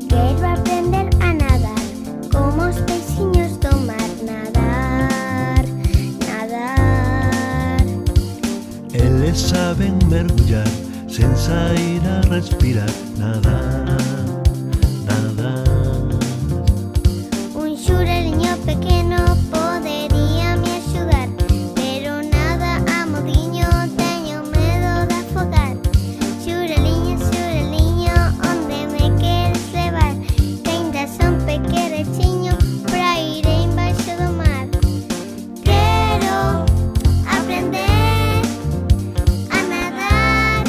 Quiero aprender a nadar, como os peixinhos do mar. Nadar, nadar. Eles saben mergullar sen sair a respirar. Nadar, nadar. Un xureliño pequeno podería me axudar, pero nada amodiño, teño medo de afogar. Xureliño, xureliño, onde me queres levar? Que ainda son pequerechiño pra ir embaixo do mar. Quero aprender a nadar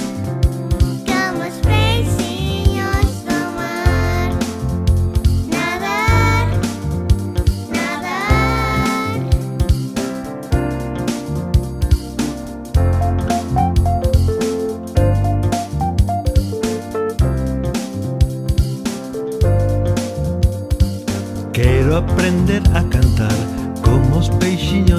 como os peixinhos do mar. Nadar, nadar. Quero aprender a cantar como os peixiños